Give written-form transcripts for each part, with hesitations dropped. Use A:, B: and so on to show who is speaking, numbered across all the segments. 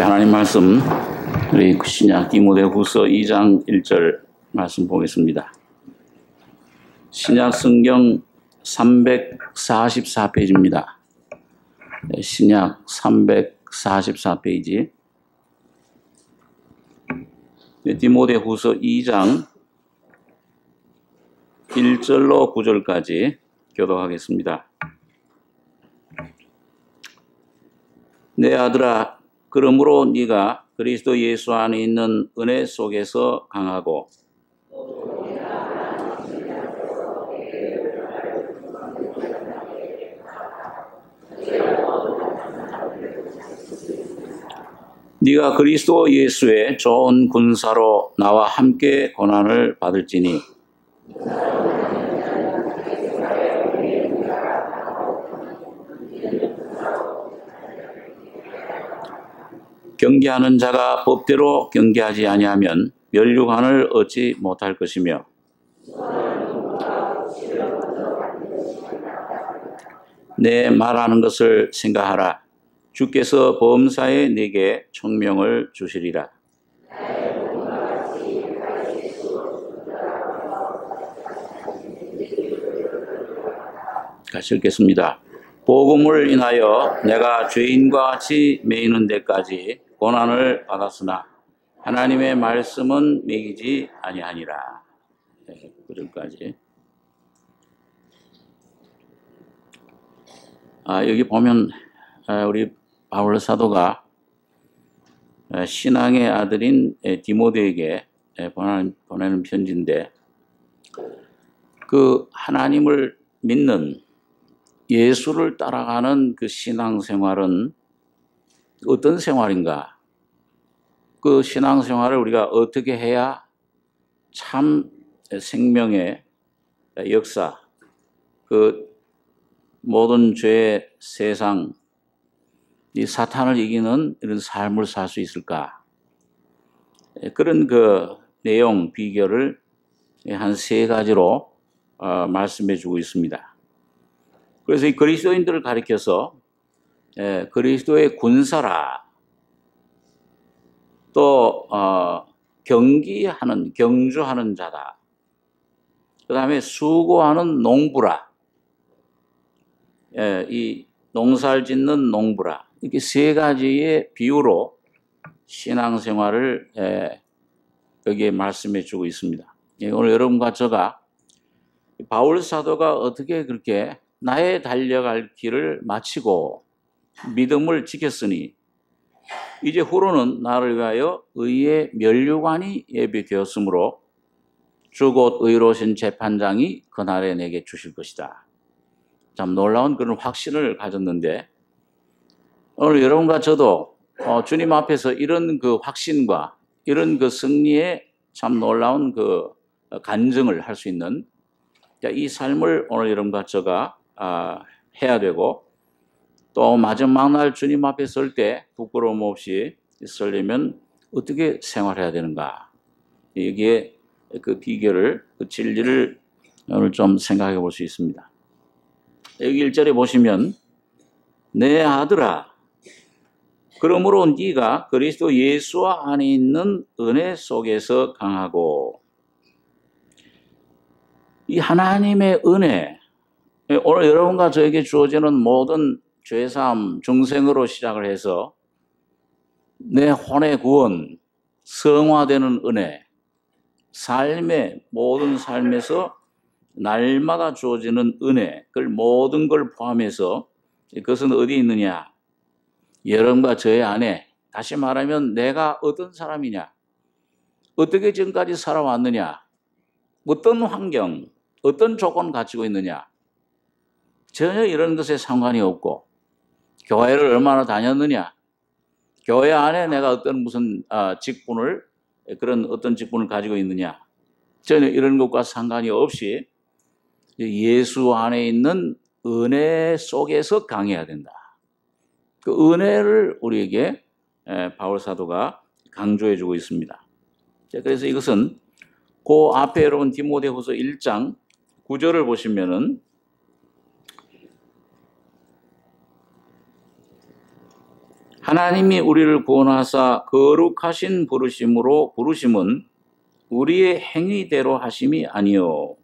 A: 하나님 말씀, 우리 신약 디모데후서 2장 1절 말씀 보겠습니다. 신약 성경 344페이지입니다. 신약 344페이지. 디모데후서 2장 1절로 9절까지 교독하겠습니다. 내 아들아, 그러므로 네가 그리스도 예수 안에 있는 은혜 속에서 강하고 네가 그리스도 예수의 좋은 군사로 나와 함께 고난을 받을지니 경계하는 자가 법대로 경계하지 아니하면 면류관을 얻지 못할 것이며 내 말하는 것을 생각하라. 주께서 범사에 네게 총명을 주시리라. 같이 읽겠습니다. 복음을 인하여 내가 죄인과 같이 매이는 데까지 고난을 받았으나 하나님의 말씀은 매이지 아니하니라. 9절까지. 여기 보면 우리 바울 사도가 신앙의 아들인 디모데에게 보내는 편지인데, 그 하나님을 믿는 예수를 따라가는 그 신앙생활은 어떤 생활인가? 그 신앙생활을 우리가 어떻게 해야 참 생명의 역사, 그 모든 죄의 세상, 이 사탄을 이기는 이런 삶을 살 수 있을까? 그런 그 내용, 비결을 한 3가지로 말씀해 주고 있습니다. 그래서 이 그리스도인들을 가리켜서 그리스도의 군사라, 또 경주하는 자다, 그 다음에 수고하는 농부라, 이 농사를 짓는 농부라, 이렇게 3가지의 비유로 신앙생활을 여기에 말씀해 주고 있습니다. 오늘 여러분과 제가 바울 사도가 어떻게 그렇게 나의 달려갈 길을 마치고 믿음을 지켰으니 이제 후로는 나를 위하여 의의 면류관이 예비되었으므로 주 곧 의로우신 재판장이 그날에 내게 주실 것이다. 참 놀라운 그런 확신을 가졌는데, 오늘 여러분과 저도 주님 앞에서 이런 그 확신과 이런 그 승리에 참 놀라운 그 간증을 할 수 있는 이 삶을 오늘 여러분과 제가 해야 되고, 또 마지막 날 주님 앞에 설 때 부끄러움 없이 서려면 어떻게 생활해야 되는가? 여기에 그 비결을, 그 진리를 오늘 좀 생각해 볼 수 있습니다. 여기 1절에 보시면 내 아들아, 그러므로 네가 그리스도 예수 안에 있는 은혜 속에서 강하고, 이 하나님의 은혜, 오늘 여러분과 저에게 주어지는 모든 죄사함, 중생으로 시작을 해서 내 혼의 구원, 성화되는 은혜, 삶의 모든 삶에서 날마다 주어지는 은혜, 그 모든 걸 포함해서 그것은 어디 있느냐? 여러분과 저의 안에, 다시 말하면 내가 어떤 사람이냐? 어떻게 지금까지 살아왔느냐? 어떤 환경, 어떤 조건 가지고 있느냐? 전혀 이런 것에 상관이 없고, 교회를 얼마나 다녔느냐? 교회 안에 내가 어떤 무슨 직분을, 그런 어떤 직분을 가지고 있느냐? 전혀 이런 것과 상관이 없이 예수 안에 있는 은혜 속에서 강해야 된다. 그 은혜를 우리에게 바울 사도가 강조해 주고 있습니다. 그래서 이것은 그 앞에 여러분 디모데후서 1장 9절을 보시면은 하나님이 우리를 구원하사 거룩하신 부르심은 우리의 행위대로 하심이 아니요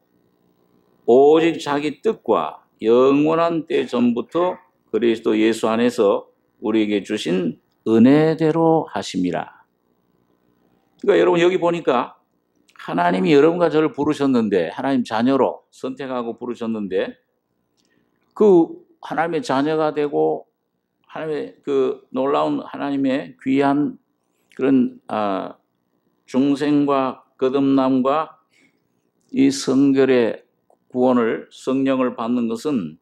A: 오직 자기 뜻과 영원한 때 전부터 그리스도 예수 안에서 우리에게 주신 은혜대로 하심이라. 그러니까 여러분 여기 보니까 하나님이 여러분과 저를 부르셨는데, 하나님 자녀로 선택하고 부르셨는데, 그 하나님의 자녀가 되고 하나님의 그 놀라운 하나님의 귀한 그런 중생과 거듭남과 이 성결의 구원을, 성령을 받는 것은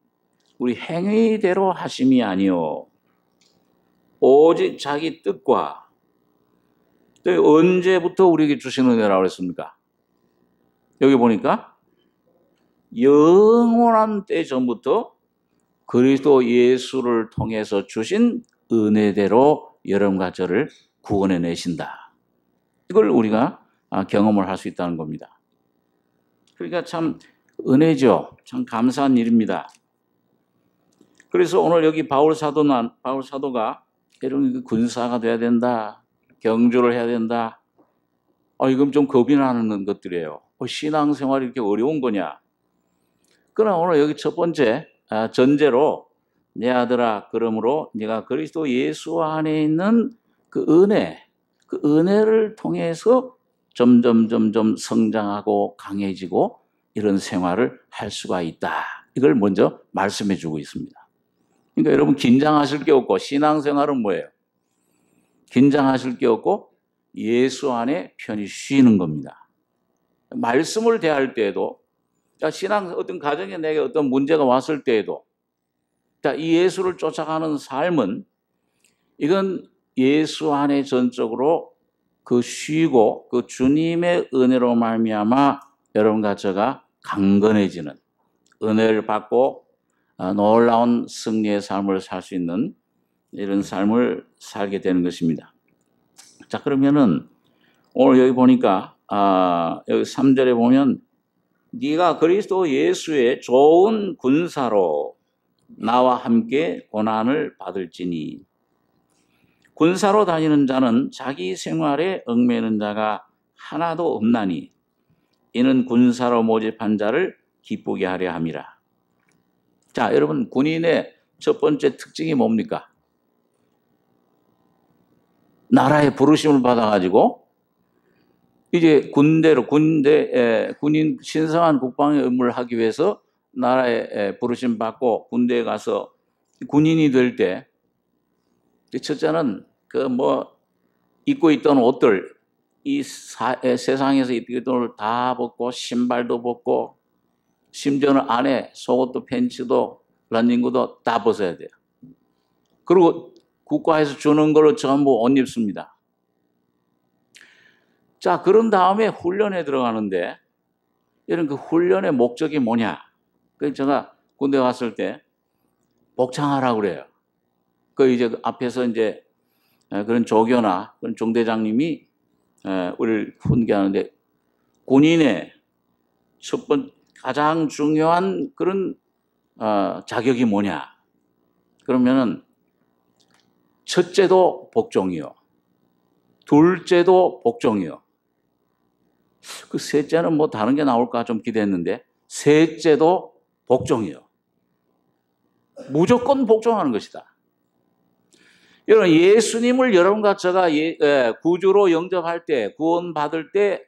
A: 우리 행위대로 하심이 아니요 오직 자기 뜻과, 언제부터 우리에게 주신 은혜라고 했습니까? 여기 보니까 영원한 때 전부터 그리스도 예수를 통해서 주신 은혜대로 여러분과 저를 구원해 내신다. 이걸 우리가 경험을 할 수 있다는 겁니다. 그러니까 참 은혜죠. 참 감사한 일입니다. 그래서 오늘 여기 바울 사도가 이런 군사가 돼야 된다, 경주를 해야 된다. 이건 좀 겁이 나는 것들이에요. 신앙생활이 이렇게 어려운 거냐? 그러나 오늘 여기 첫 번째 전제로 내 아들아 그러므로 네가 그리스도 예수 안에 있는 그 은혜를 통해서 점점 성장하고 강해지고 이런 생활을 할 수가 있다. 이걸 먼저 말씀해 주고 있습니다. 그러니까 여러분 긴장하실 게 없고, 신앙생활은 뭐예요? 긴장하실 게 없고 예수 안에 편히 쉬는 겁니다. 말씀을 대할 때에도, 신앙 어떤 가정에 내게 어떤 문제가 왔을 때에도 이 예수를 쫓아가는 삶은, 이건 예수 안에 전적으로 그 쉬고 그 주님의 은혜로 말미암아 여러분과 저가 강건해지는, 은혜를 받고 놀라운 승리의 삶을 살 수 있는 이런 삶을 살게 되는 것입니다. 자, 그러면은 오늘 여기 보니까 여기 3절에 보면 네가 그리스도 예수의 좋은 군사로 나와 함께 고난을 받을지니, 군사로 다니는 자는 자기 생활에 얽매이는 자가 하나도 없나니 이는 군사로 모집한 자를 기쁘게 하려 함이라. 자, 여러분 군인의 첫 번째 특징이 뭡니까? 나라의 부르심을 받아가지고 이제 군인 신성한 국방의 의무를 하기 위해서 나라의 부르심 받고 군대에 가서 군인이 될 때, 첫째는 입고 있던 옷들, 세상에서 입고 있던 옷을 다 벗고 신발도 벗고 심지어는 안에 속옷도 팬츠도 런닝구도 다 벗어야 돼요. 그리고 국가에서 주는 걸로 전부 옷 입습니다. 자, 그런 다음에 훈련에 들어가는데, 이런 그 훈련의 목적이 뭐냐? 그래서 제가 군대 갔을 때 복창하라고 그래요. 이제 앞에서 이제 그런 조교나 그런 중대장님이 우리를 훈계하는데, 군인의 가장 중요한 그런 자격이 뭐냐? 그러면은 첫째도 복종이요, 둘째도 복종이요, 그 셋째는 다른 게 나올까 좀 기대했는데 셋째도 복종이요. 무조건 복종하는 것이다. 여러분, 예수님을 여러분과 제가 구주로 영접할 때, 구원받을 때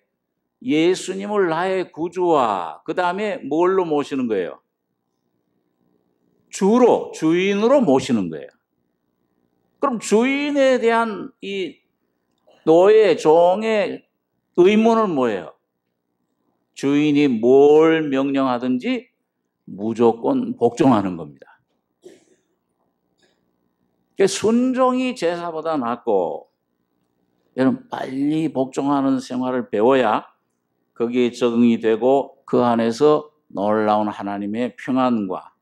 A: 예수님을 나의 구주와 그 다음에 뭘로 모시는 거예요? 주인으로 모시는 거예요. 그럼 주인에 대한 이 노예, 종의 의무는 뭐예요? 주인이 뭘 명령하든지 무조건 복종하는 겁니다. 순종이 제사보다 낫고, 여러분 빨리 복종하는 생활을 배워야 거기에 적응이 되고 그 안에서 놀라운 하나님의 평안과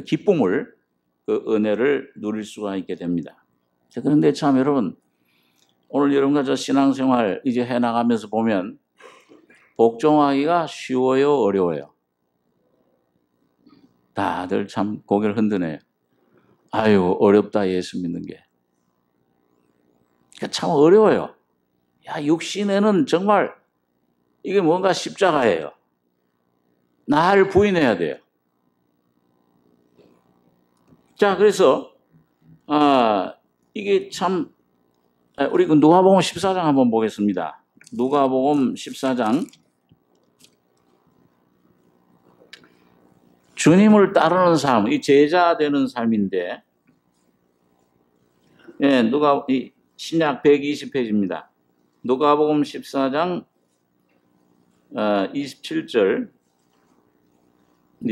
A: 기쁨을, 그 은혜를 누릴 수가 있게 됩니다. 그런데 참 여러분, 오늘 여러분과 저 신앙생활 이제 해나가면서 보면 복종하기가 쉬워요, 어려워요? 다들 참 고개를 흔드네요. 아유, 어렵다, 예수 믿는 게. 참 어려워요. 야, 육신에는 정말 이게 뭔가 십자가예요. 나를 부인해야 돼요. 자, 그래서 이게 참 우리 그 누가복음 14장 한번 보겠습니다. 누가복음 14장. 주님을 따르는 삶, 이 제자 되는 삶인데, 예, 신약 120페이지입니다. 누가복음 14장 27절,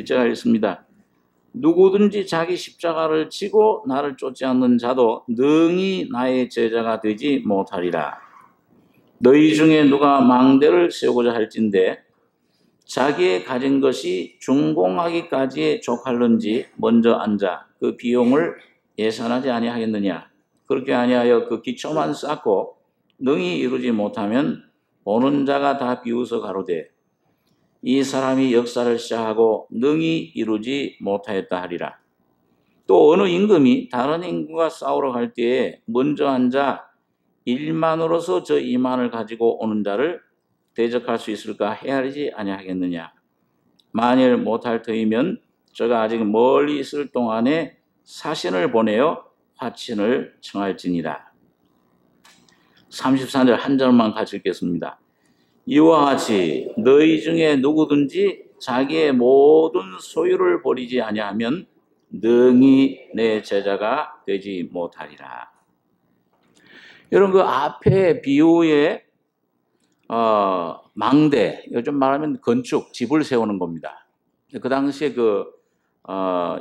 A: 제가 읽습니다. 누구든지 자기 십자가를 지고 나를 쫓지 않는 자도 능히 나의 제자가 되지 못하리라. 너희 중에 누가 망대를 세우고자 할진대 자기의 가진 것이 준공하기까지에 족할는지 먼저 앉아 그 비용을 예산하지 아니하겠느냐. 그렇게 아니하여 그 기초만 쌓고 능히 이루지 못하면 보는 자가 다 비웃어 가로되 이 사람이 역사를 시작하고 능히 이루지 못하였다 하리라. 또 어느 임금이 다른 임금과 싸우러 갈 때에 먼저 앉아 일만으로서 저 이만을 가지고 오는 자를 대적할 수 있을까 헤아리지 아니하겠느냐. 만일 못할 터이면 저가 아직 멀리 있을 동안에 사신을 보내어 화친을 청할지니라. 33절 한 절만 같이 읽겠습니다. 이와 같이 너희 중에 누구든지 자기의 모든 소유를 버리지 아니하면 능히 내 제자가 되지 못하리라. 여러분 그 앞에 비유의 망대, 요즘 말하면 건축, 집을 세우는 겁니다. 그 당시에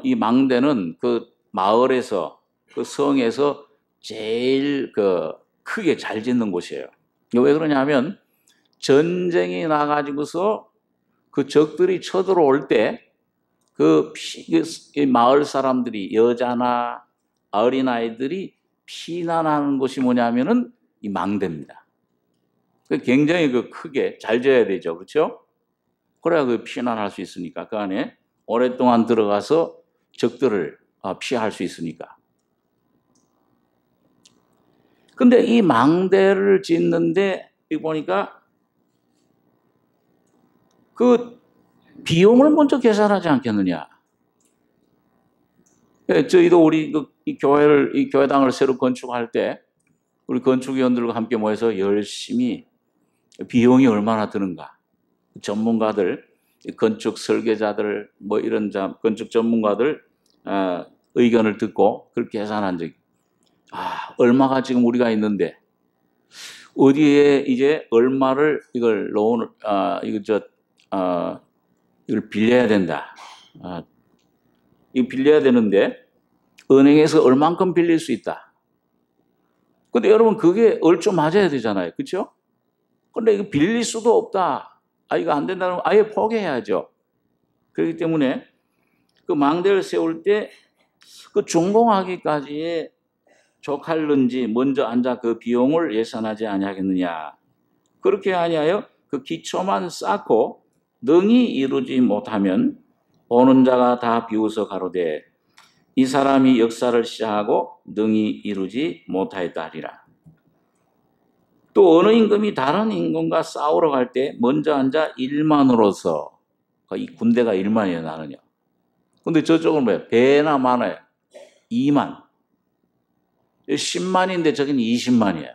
A: 이 망대는 그 마을에서, 그 성에서 제일 크게 잘 짓는 곳이에요. 왜 그러냐면, 전쟁이 나가지고서 그 적들이 쳐들어올 때, 이 마을 사람들이, 여자나 어린아이들이 피난하는 곳이 뭐냐면은 이 망대입니다. 굉장히 크게 잘 지어야 되죠. 그렇죠? 그래야 피난할 수 있으니까. 그 안에 오랫동안 들어가서 적들을 피할 수 있으니까. 근데 이 망대를 짓는데 보니까 그 비용을 먼저 계산하지 않겠느냐. 저희도 우리 이 교회당을 새로 건축할 때 우리 건축위원들과 함께 모여서 열심히 비용이 얼마나 드는가. 전문가들, 건축 설계자들, 이런 건축 전문가들 의견을 듣고 그렇게 계산한 적이. 얼마가 지금 우리가 있는데 어디에 이제 얼마를 이걸 이걸 빌려야 된다. 이거 빌려야 되는데 은행에서 얼만큼 빌릴 수 있다. 근데 여러분 그게 얼추 맞아야 되잖아요. 그렇죠? 근데 이거 빌릴 수도 없다. 이거 안 된다면 아예 포기해야죠. 그렇기 때문에 그 망대를 세울 때 그 준공하기까지의 족할는지 먼저 앉아 그 비용을 예산하지 아니하겠느냐. 그렇게 아니하여 그 기초만 쌓고 능히 이루지 못하면 보는 자가 다 비웃어 가로되 이 사람이 역사를 시작하고 능히 이루지 못하였다 하리라. 또 어느 임금이 다른 임금과 싸우러 갈 때 먼저 앉아 1만으로서 이 군대가 1만이에요 나는요. 근데 저쪽은 뭐예요? 배나 많아요. 2만. 10만인데 저기는 20만이에요.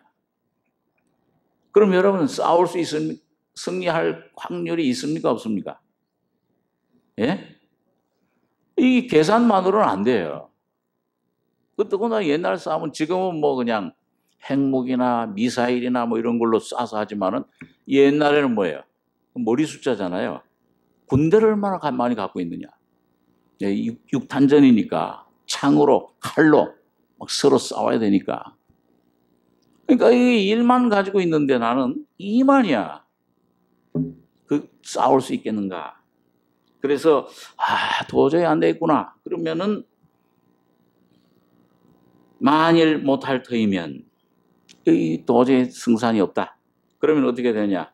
A: 그럼 여러분 싸울 수 있습니까? 승리할 확률이 있습니까? 없습니까? 예? 이 계산만으로는 안 돼요. 더구나 옛날 싸움은 지금은 그냥 핵무기나 미사일이나 이런 걸로 쏴서 하지만은 옛날에는 뭐예요? 머리 숫자잖아요. 군대를 얼마나 많이 갖고 있느냐. 육탄전이니까 창으로 칼로 막 서로 싸워야 되니까. 그러니까 이 1만 가지고 있는데 나는 2만이야. 싸울 수 있겠는가? 그래서 도저히 안 되겠구나. 그러면은 만일 못할 터이면 도저히 승산이 없다. 그러면 어떻게 되냐?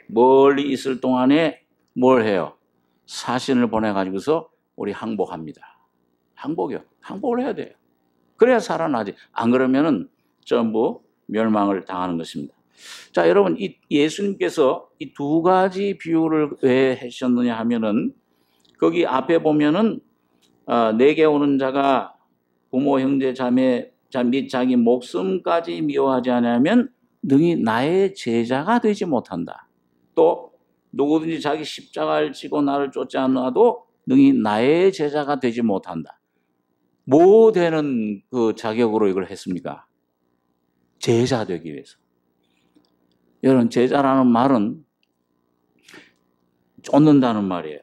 A: 멀리 있을 동안에 뭘 해요? 사신을 보내가지고서 우리 항복합니다. 항복이요. 항복을 해야 돼요. 그래야 살아나지. 안 그러면은 전부 멸망을 당하는 것입니다. 자, 여러분, 이 예수님께서 이 두 가지 비유를 왜 하셨느냐 하면은 거기 앞에 보면은 내게 오는 자가 부모, 형제, 자매 및 자기 목숨까지 미워하지 않으면 능히 나의 제자가 되지 못한다. 또 누구든지 자기 십자가를 지고 나를 쫓지 않아도 능히 나의 제자가 되지 못한다. 뭐 되는 그 자격으로 이걸 했습니까? 제자 되기 위해서. 여러분, 제자라는 말은 쫓는다는 말이에요.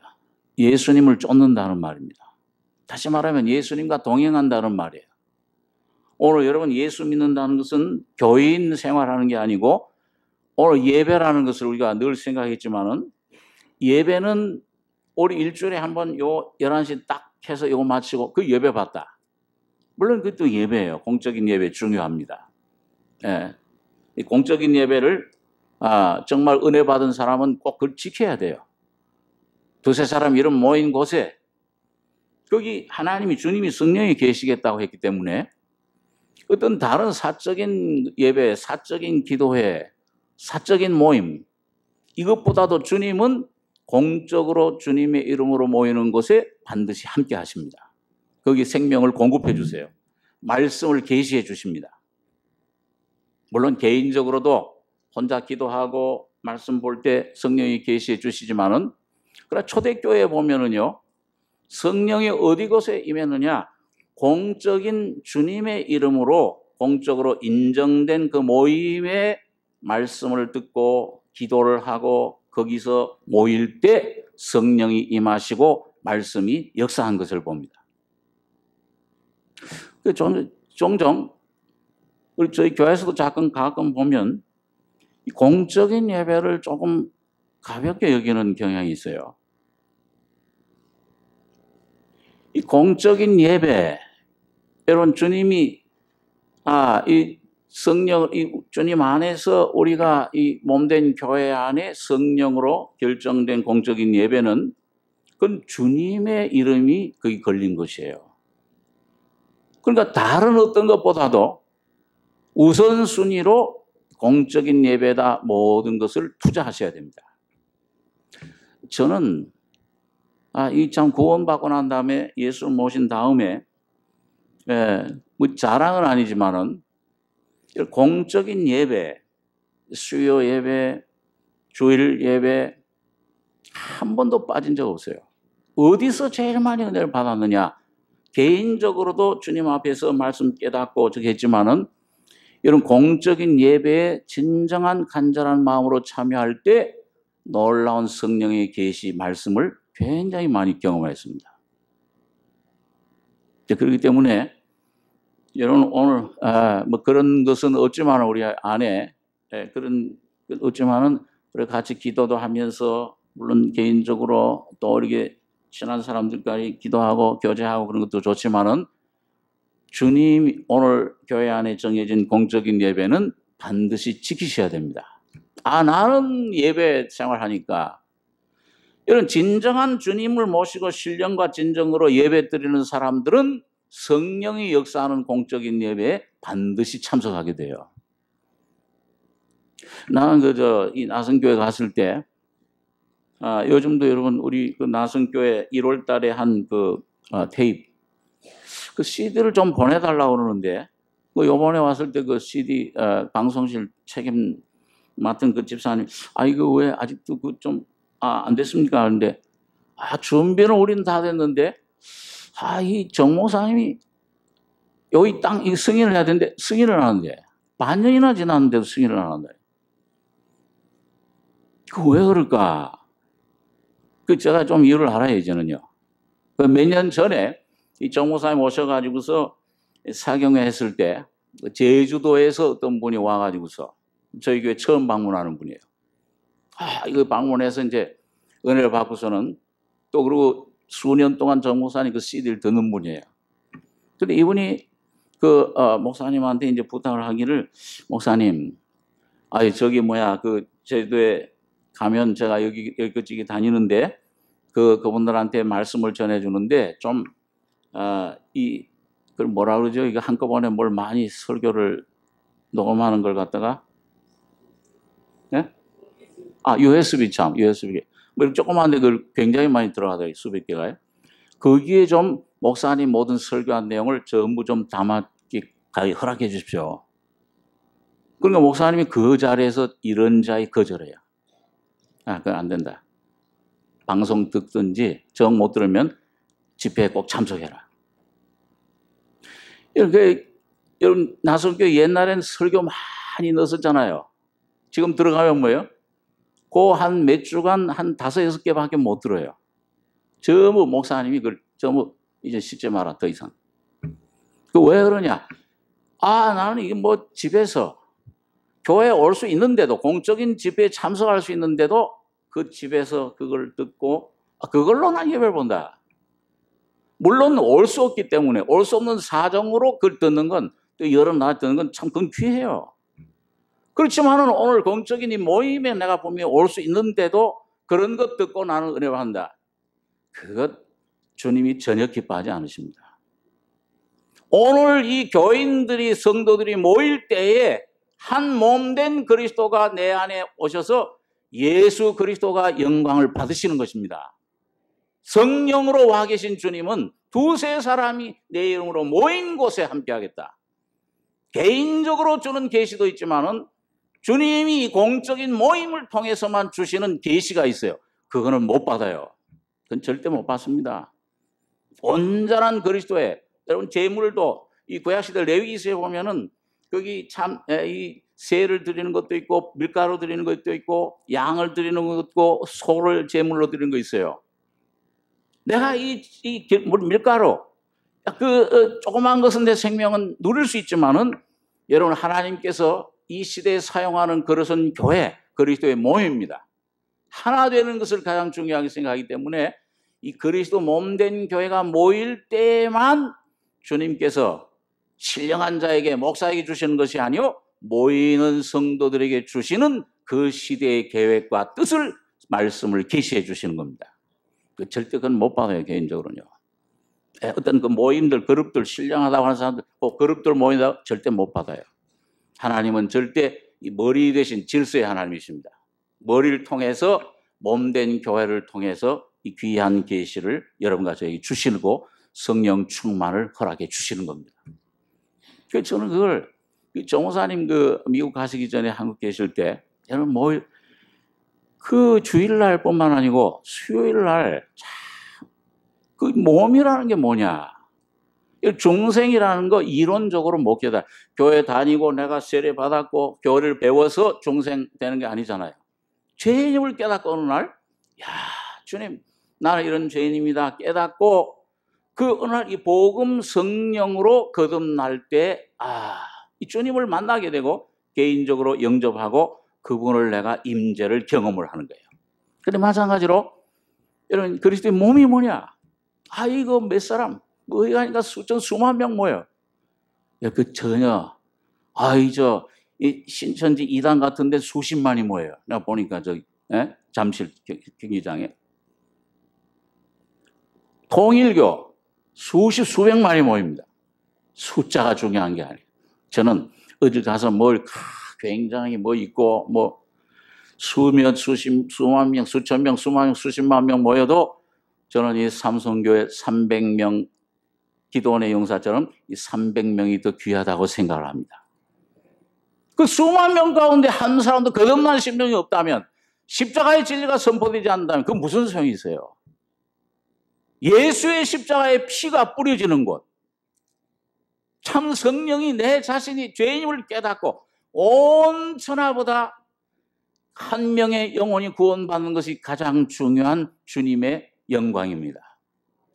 A: 예수님을 쫓는다는 말입니다. 다시 말하면 예수님과 동행한다는 말이에요. 오늘 여러분 예수 믿는다는 것은 교인 생활하는 게 아니고 오늘 예배라는 것을 우리가 늘 생각했지만은 예배는 우리 일주일에 한번 요 11시 딱 해서 이거 마치고 그 예배 받다. 물론 그것도 예배예요. 공적인 예배 중요합니다. 예. 이 공적인 예배를 정말 은혜 받은 사람은 꼭 그걸 지켜야 돼요. 두세 사람 이름 모인 곳에 거기 하나님이 주님이 성령이 계시겠다고 했기 때문에 어떤 다른 사적인 예배, 사적인 기도회, 사적인 모임 이것보다도 주님은 공적으로 주님의 이름으로 모이는 곳에 반드시 함께 하십니다. 거기 생명을 공급해 주세요. 말씀을 계시해 주십니다. 물론 개인적으로도 혼자 기도하고 말씀 볼 때 성령이 계시해 주시지만은 그러나 초대교회에 보면은요 성령이 어디 곳에 임했느냐 공적인 주님의 이름으로 공적으로 인정된 그 모임의 말씀을 듣고 기도를 하고 거기서 모일 때 성령이 임하시고 말씀이 역사한 것을 봅니다. 종종 우리 저희 교회에서도 가끔 보면 공적인 예배를 조금 가볍게 여기는 경향이 있어요. 이 공적인 예배, 여러분 주님이 이 성령, 이 주님 안에서 우리가 이 몸된 교회 안에 성령으로 결정된 공적인 예배는 그건 주님의 이름이 거기 걸린 것이에요. 그러니까 다른 어떤 것보다도 우선순위로 공적인 예배다 모든 것을 투자하셔야 됩니다. 저는 이 참 구원받고 난 다음에 예수를 모신 다음에 뭐 자랑은 아니지만은 공적인 예배, 수요 예배, 주일 예배 한 번도 빠진 적 없어요. 어디서 제일 많이 은혜를 받았느냐? 개인적으로도 주님 앞에서 말씀 깨닫고 저기 했지만은 이런 공적인 예배에 진정한 간절한 마음으로 참여할 때 놀라운 성령의 계시 말씀을 굉장히 많이 경험했습니다. 그렇기 때문에 여러분 오늘 뭐 그런 것은 없지만 우리 안에 그런 없지만은 우리 같이 기도도 하면서 물론 개인적으로 또 이렇게 친한 사람들까지 기도하고 교제하고 그런 것도 좋지만은 주님 오늘 교회 안에 정해진 공적인 예배는 반드시 지키셔야 됩니다. 나는 예배 생활하니까 이런 진정한 주님을 모시고 신령과 진정으로 예배 드리는 사람들은 성령이 역사하는 공적인 예배에 반드시 참석하게 돼요. 나는 이 나성교회 갔을 때 요즘도 여러분 우리 그 나성교회 1월 달에 한 테이프 그 CD를 좀 보내달라고 그러는데 요번에 왔을 때 그 CD 방송실 책임 맡은 그 집사님 이거 왜 아직도 안 됐습니까? 하는데 준비는 우리는 다 됐는데 이 정 목사님이 여기 이 승인을 해야 되는데 승인을 안 하는데 반년이나 지났는데도 승인을 안 한다. 그 왜 그럴까? 제가 좀 이유를 알아요, 저는요. 몇 년 전에 이 정 목사님 오셔가지고서 사경회 했을 때 제주도에서 어떤 분이 와가지고서 저희 교회 처음 방문하는 분이에요. 이거 방문해서 이제 은혜를 받고서는 또 그리고 수년 동안 정 목사님 그 CD를 듣는 분이에요. 근데 이분이 목사님한테 이제 부탁을 하기를 목사님, 제주도에 가면 제가 여기저기 다니는데 그분들한테 말씀을 전해주는데 좀 그걸 뭐라 그러죠? 이거 한꺼번에 뭘 많이 설교를 녹음하는 걸 갖다가, 예? USB 참, USB. 뭐 이렇게 조그만데 그걸 굉장히 많이 들어가더라고요. 수백 개가요. 거기에 좀 목사님 모든 설교한 내용을 전부 좀 담았기 허락해 주십시오. 그러니까 목사님이 그 자리에서 이런 자에 거절해요. 그건 안 된다. 방송 듣든지 정 못 들으면 집회에 꼭 참석해라. 이렇게 여러분 나설교 옛날엔 설교 많이 넣었잖아요. 지금 들어가면 뭐예요? 그 한 몇 주간 한 5-6개밖에 못 들어요. 전부 목사님이 그걸 전부 이제 씻지 마라 더 이상. 그 왜 그러냐? 나는 이게 뭐 집에서 교회에 올 수 있는데도 공적인 집회에 참석할 수 있는데도 그 집에서 그걸 듣고 그걸로 난 예배를 본다. 물론 올 수 없기 때문에 올 수 없는 사정으로 그걸 듣는 건 또 여러 나라 듣는 건 참 그건 귀해요. 그렇지만은 오늘 공적인 이 모임에 내가 보면 올 수 있는데도 그런 것 듣고 나는 은혜를 한다. 그것 주님이 전혀 기뻐하지 않으십니다. 오늘 이 교인들이 성도들이 모일 때에 한 몸 된 그리스도가 내 안에 오셔서 예수 그리스도가 영광을 받으시는 것입니다. 성령으로 와 계신 주님은 2-3 사람이 내 이름으로 모인 곳에 함께 하겠다. 개인적으로 주는 계시도 있지만은 주님이 공적인 모임을 통해서만 주시는 계시가 있어요. 그거는 못 받아요. 그건 절대 못 받습니다. 온전한 그리스도의 여러분 제물도 이 구약시대 레위기서에 보면은 거기 참 이 새를 드리는 것도 있고 밀가루 드리는 것도 있고 양을 드리는 것도 있고 소를 제물로 드리는 거 있어요. 내가 이 밀가루 조그만 것은 내 생명은 누릴 수 있지만은 여러분 하나님께서 이 시대에 사용하는 그릇은 교회 그리스도의 몸입니다. 하나 되는 것을 가장 중요하게 생각하기 때문에 이 그리스도 몸된 교회가 모일 때만 주님께서 신령한 자에게 목사에게 주시는 것이 아니요 모이는 성도들에게 주시는 그 시대의 계획과 뜻을 말씀을 계시해 주시는 겁니다. 절대 그건 못 받아요. 개인적으로는요. 어떤 그 모임들 그룹들 신령하다고 하는 사람들 그룹들 모인다 절대 못 받아요. 하나님은 절대 이 머리 대신 질서의 하나님이십니다. 머리를 통해서 몸된 교회를 통해서 이 귀한 계시를 여러분과 저에게 주시고 성령 충만을 허락해 주시는 겁니다. 그래서 저는 그걸 정호사님 미국 가시기 전에 한국 계실 때 여러분 그 주일날뿐만 아니고 수요일날 그 몸이라는 게 뭐냐? 중생이라는 거 이론적으로 못 깨달아. 교회 다니고 내가 세례 받았고 교회를 배워서 중생 되는 게 아니잖아요. 죄인임을 깨닫고 어느 날, 주님, 나는 이런 죄인입니다. 깨닫고 그 어느 날 이 복음 성령으로 거듭날 때, 이 주님을 만나게 되고 개인적으로 영접하고 그분을 내가 임재를 경험을 하는 거예요. 근데 마찬가지로 여러분 그리스도의 몸이 뭐냐? 이거 몇 사람? 뭐가 하니까 수만 명 모여. 그 전혀, 이 신천지 이단 같은데 수십만이 모여요. 내가 보니까 잠실 경기장에. 통일교 수백만이 모입니다. 숫자가 중요한 게 아니에요. 저는 어디 가서 굉장히 있고, 수만 명, 수천 명, 수만 명, 수십만 명 모여도 저는 이 삼성교회 300명 기도원의 용사처럼 이 300명이 더 귀하다고 생각을 합니다. 그 수만 명 가운데 한 사람도 거듭난 심령이 없다면 십자가의 진리가 선포되지 않는다면 그건 무슨 소용이 있어요? 예수의 십자가의 피가 뿌려지는 곳, 참 성령이 내 자신이 죄인임을 깨닫고 온 천하보다 한 명의 영혼이 구원받는 것이 가장 중요한 주님의 영광입니다.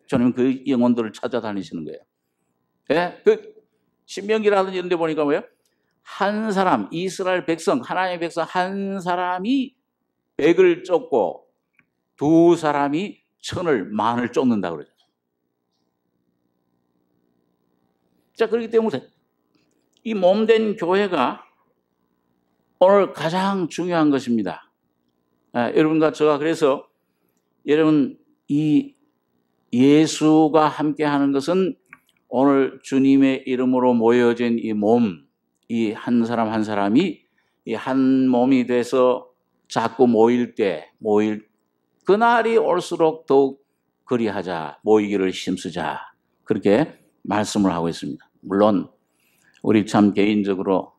A: 저는 그 영혼들을 찾아다니시는 거예요. 그 신명기라든지 이런 데 보니까 뭐예요? 한 사람, 이스라엘 백성, 하나님의 백성 한 사람이 100을 쫓고 2 사람이 1000을 쫓는다 그러죠. 자, 그렇기 때문에 이 몸된 교회가 오늘 가장 중요한 것입니다. 여러분과 저가 그래서 여러분 이 예수가 함께 하는 것은 오늘 주님의 이름으로 모여진 이 몸, 이 한 사람 한 사람이 이 한 몸이 돼서 자꾸 모일 그날이 올수록 더욱 그리하자, 모이기를 힘쓰자, 그렇게 말씀을 하고 있습니다. 물론 우리 참 개인적으로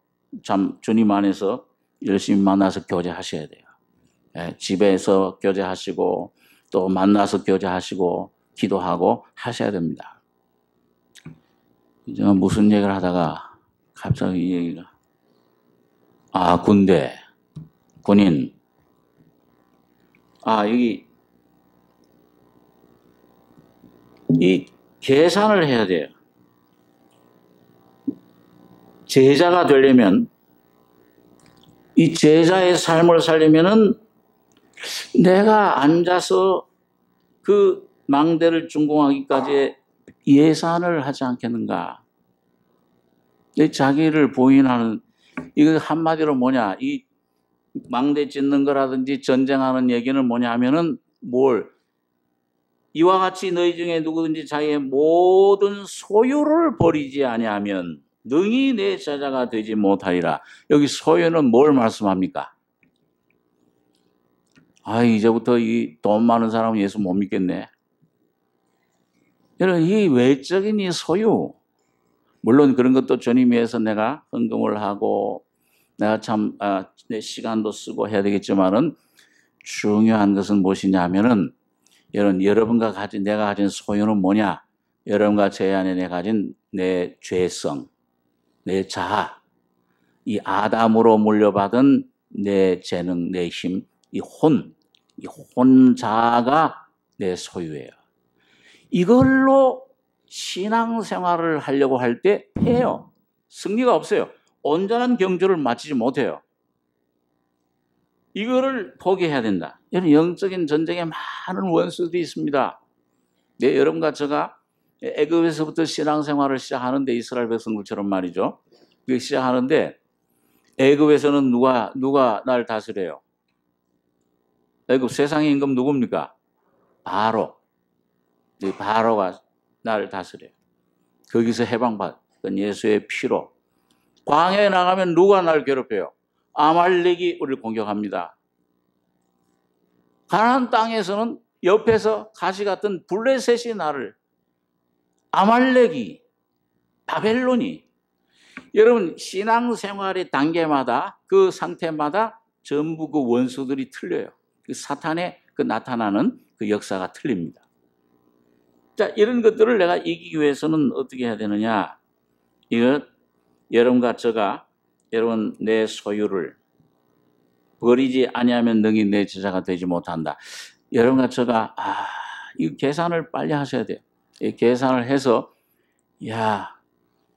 A: 참 주님 안에서 열심히 만나서 교제하셔야 돼요. 집에서 교제하시고 또 만나서 교제하시고 기도하고 하셔야 됩니다. 이제 무슨 얘기를 하다가 갑자기 이 얘기가 군인 여기 이 계산을 해야 돼요. 제자가 되려면 이 제자의 삶을 살려면은 내가 앉아서 그 망대를 준공하기까지 예산을 하지 않겠는가. 자기를 부인하는, 이거 한마디로 뭐냐, 이 망대 짓는 거라든지 전쟁하는 얘기는 뭐냐 하면은 이와 같이 너희 중에 누구든지 자기의 모든 소유를 버리지 아니하면 능히 내 제자가 되지 못하리라. 여기 소유는 뭘 말씀합니까? 이제부터 이 돈 많은 사람은 예수 못 믿겠네. 여러분, 이 외적인 이 소유, 물론 그런 것도 주님 위해서 내가 헌금을 하고 내가 참 내 시간도 쓰고 해야 되겠지만은 중요한 것은 무엇이냐 하면은 여러분과 내가 가진 소유는 뭐냐? 여러분과 제 안에 내가 가진 내 죄성, 내 자아, 이 아담으로 물려받은 내 재능, 내 힘, 이 혼자가 내 소유예요. 이걸로 신앙생활을 하려고 할 때 패해요. 승리가 없어요. 온전한 경주를 마치지 못해요. 이거를 포기해야 된다. 영적인 전쟁에 많은 원수들이 있습니다. 여러분과 제가 애굽에서부터 신앙생활을 시작하는데, 이스라엘 백성들처럼 말이죠. 시작하는데 애굽에서는 누가 날 다스려요? 애굽 세상의 임금 누굽니까? 바로가 나를 다스려요. 거기서 해방받은 예수의 피로. 광야에 나가면 누가 날 괴롭혀요? 아말렉이 우리를 공격합니다. 가나안 땅에서는 옆에서 가시 같은 블레셋이 나를, 아말렉이, 바벨론이. 여러분, 신앙생활의 단계마다 그 상태마다 전부 그 원수들이 틀려요. 그 사탄의 그 나타나는 그 역사가 틀립니다. 자, 이런 것들을 내가 이기기 위해서는 어떻게 해야 되느냐? 여러분과 제가 여러분 내 소유를 버리지 아니하면 능히 내 제자가 되지 못한다. 여러분과 제가 이 계산을 빨리 하셔야 돼요. 이 계산을 해서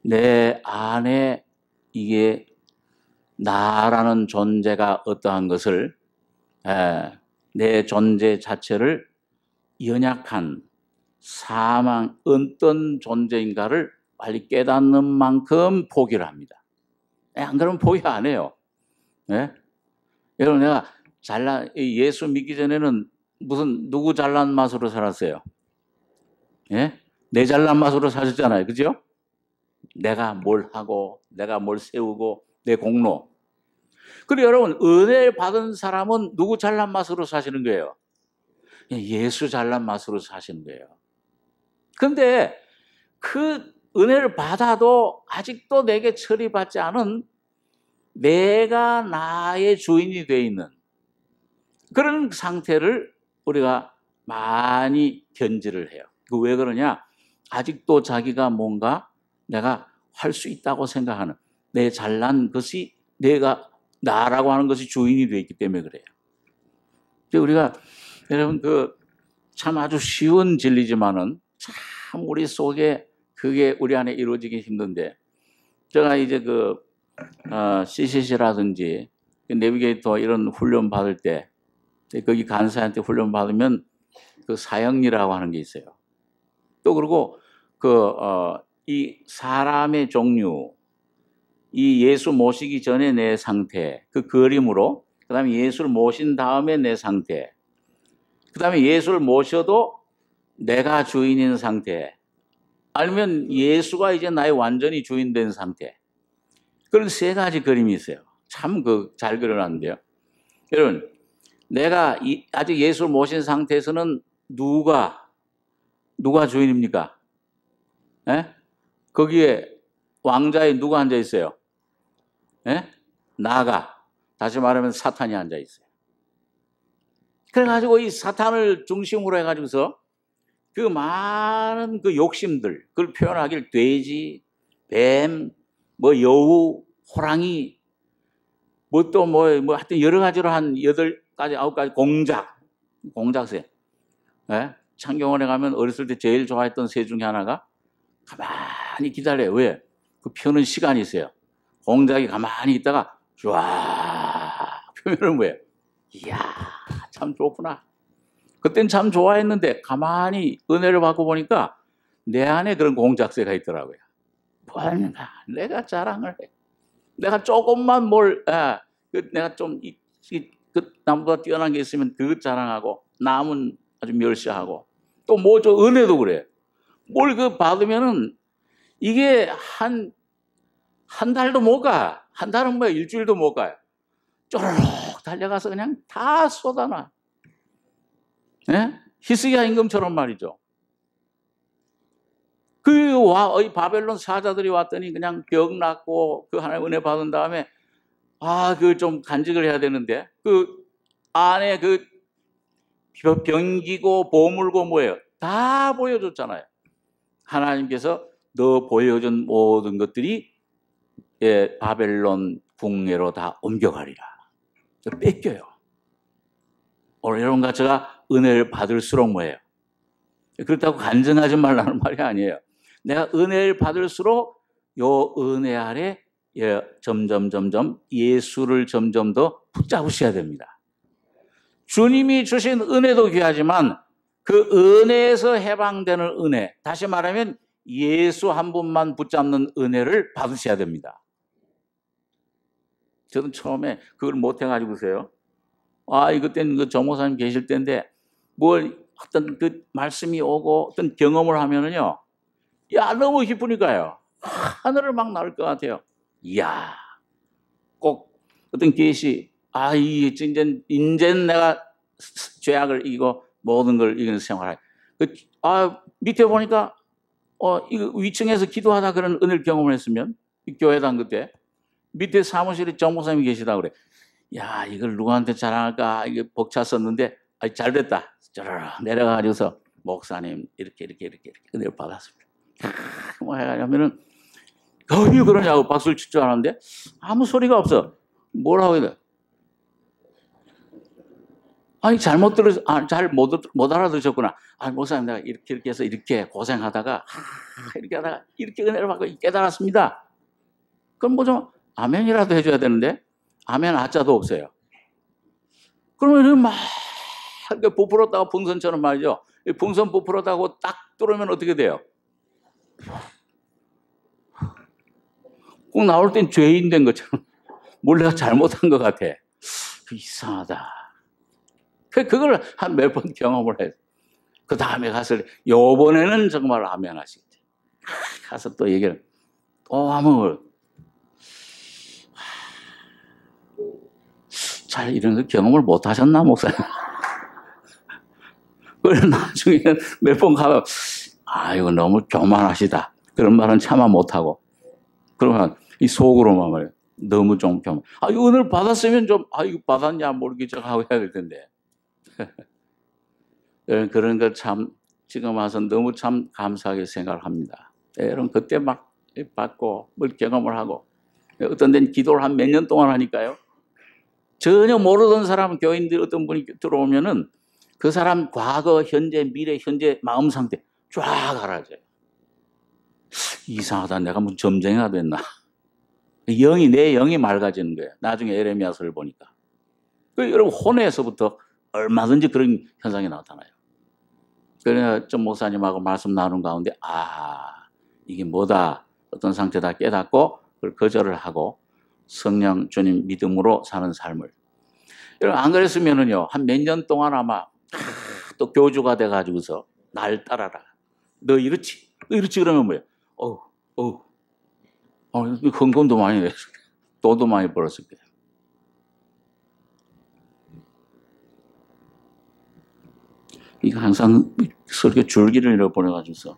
A: 내 안에 이게 나라는 존재가 어떠한 것을 내 존재 자체를 연약한 사망 어떤 존재인가를 빨리 깨닫는 만큼 포기를 합니다. 안 그러면 포기 안 해요. 여러분, 내가 예수 믿기 전에는 누구 잘난 맛으로 살았어요? 내 잘난 맛으로 사셨잖아요. 그죠? 내가 뭘 하고 내가 뭘 세우고 내 공로. 그리고 여러분, 은혜를 받은 사람은 누구 잘난 맛으로 사시는 거예요? 예수 잘난 맛으로 사시는 거예요. 그런데 그 은혜를 받아도 아직도 내게 처리받지 않은 내가 나의 주인이 되어 있는 그런 상태를 우리가 많이 견지를 해요. 왜 그러냐? 아직도 자기가 뭔가 내가 할 수 있다고 생각하는 내 잘난 것이 내가 나라고 하는 것이 주인이 되어 있기 때문에 그래요. 우리가 여러분 참 아주 쉬운 진리지만은 참 우리 속에 그게 우리 안에 이루어지기 힘든데, 제가 이제 CCC라든지 내비게이터 이런 훈련 받을 때 거기 간사한테 훈련 받으면 그 사형리라고 하는 게 있어요. 또 그리고 이 사람의 종류, 이 예수 모시기 전에 내 상태, 그 그림으로, 그 다음에 예수를 모신 다음에 내 상태, 그 다음에 예수를 모셔도 내가 주인인 상태, 아니면 예수가 이제 나의 완전히 주인된 상태. 그런 세 가지 그림이 있어요. 참 잘 그려놨는데요. 여러분, 내가 아직 예수를 모신 상태에서는 누가 주인입니까? 예? 거기에 왕자에 누가 앉아 있어요? 예? 나가. 다시 말하면 사탄이 앉아 있어요. 그래가지고 이 사탄을 중심으로 해가지고서 그 많은 그 욕심들, 그걸 표현하길 돼지, 뱀, 뭐 여우, 호랑이, 뭐 또 하여튼 여러 가지로 한 8가지, 9가지 공작새. 예? 창경원에 가면 어렸을 때 제일 좋아했던 새 중에 하나가 가만히 기다려요. 왜? 그 펴는 시간이 있어요. 공작이 가만히 있다가 쫙 펴면은 뭐예요? 이야, 참 좋구나. 그땐 참 좋아했는데 가만히 은혜를 받고 보니까 내 안에 그런 공작새가 있더라고요. 뭐하는가? 내가 자랑을 해. 내가 조금만 내가 좀 남보다 뛰어난 게 있으면 그것 자랑하고 남은 아주 멸시하고 또 은혜도 그래. 뭘 받으면은 이게 한 달도 못 가. 한 달은 일주일도 못 가요. 쪼르륵 달려가서 그냥 다 쏟아놔. 예? 히스기야 임금처럼 말이죠. 이 바벨론 사자들이 왔더니 그냥 벽 났고 그 하나님 은혜 받은 다음에 좀 간직을 해야 되는데 그 안에 병기고 보물고 뭐예요? 다 보여줬잖아요. 하나님께서 너 보여준 모든 것들이 바벨론 궁예로 다 옮겨가리라. 뺏겨요. 오늘 여러분과 제가 은혜를 받을수록 뭐예요? 그렇다고 간증하지 말라는 말이 아니에요. 내가 은혜를 받을수록 요 은혜 아래 점점 예수를 점점 더 붙잡으셔야 됩니다. 주님이 주신 은혜도 귀하지만 그 은혜에서 해방되는 은혜, 다시 말하면 예수 한 분만 붙잡는 은혜를 받으셔야 됩니다. 저는 처음에 그걸 못해가지고서요. 그때는 정목사님 계실 때인데 어떤 말씀이 오고 어떤 경험을 하면은요. 너무 기쁘니까요. 하늘을 막 나올 것 같아요. 꼭 어떤 계시, 이제 내가 죄악을 이기고 모든 걸 이기는 생활을. 밑에 보니까, 이거 위층에서 기도하다 그런 은혜를 경험을 했으면, 교회당 그때, 밑에 사무실에 정목사님이 계시다 그래. 이걸 누구한테 자랑할까? 이게 벅찼었는데, 잘 됐다. 쩌르륵 내려가지고서, 목사님, 이렇게 은혜를 받았습니다. 뭐 해가지고는, 왜 그러냐고 박수를 칠 줄 알았는데, 아무 소리가 없어. 뭐라고 해야 돼? 잘 못 알아들으셨구나. 목사님, 내가 이렇게 해서 이렇게 고생하다가, 이렇게 하다가, 이렇게 은혜를 받고 깨달았습니다. 그럼 좀, 아멘이라도 해줘야 되는데, 아멘 아자도 없어요. 그러면 막, 부풀었다가 풍선처럼 말이죠. 풍선 부풀었다고 딱 뚫으면 어떻게 돼요? 꼭 나올 땐 죄인 된 것처럼. 뭘 내가 잘못한 것 같아. 이상하다. 그걸 한 몇 번 경험을 했어요. 그 다음에 가서, 요번에는 정말 아멘 하시겠지. 가서 또 얘기를, 또 하면, 잘 이런 거 경험을 못 하셨나, 목사님? 그래, 나중에 몇 번 가면, 이거 너무 교만하시다. 그런 말은 차마 못하고. 그러면 이 속으로만 말해요. 너무 좀 교만. 이거 은혜를 받았으면 좀, 이거 받았냐 모르겠죠 하고 해야 될 텐데. 그런 걸 참, 지금 와서 너무 참 감사하게 생각을 합니다. 여러분, 그때 막 받고, 뭘 경험을 하고, 어떤 데는 기도를 한 몇 년 동안 하니까요. 전혀 모르던 사람, 교인들 어떤 분이 들어오면은 그 사람 과거, 현재, 미래, 현재 마음 상태 쫙 알아져요. 이상하다. 내가 무슨 점쟁이가 됐나. 내 영이 맑아지는 거예요. 나중에 에레미야서를 보니까. 여러분, 혼에서부터 얼마든지 그런 현상이 나타나요. 그래서 좀 목사님하고 말씀 나눈 가운데, 이게 뭐다. 어떤 상태다 깨닫고 그걸 거절을 하고 성령 주님 믿음으로 사는 삶을. 여러분, 안 그랬으면은요, 한 몇 년 동안 아마 또 교주가 돼가지고서 날 따라라. 너 이렇지 그러면 뭐예요? 흥금도 많이 냈어. 돈도 많이 벌었을 거예요. 이거 항상 설교 줄기를 잃어버려가지고서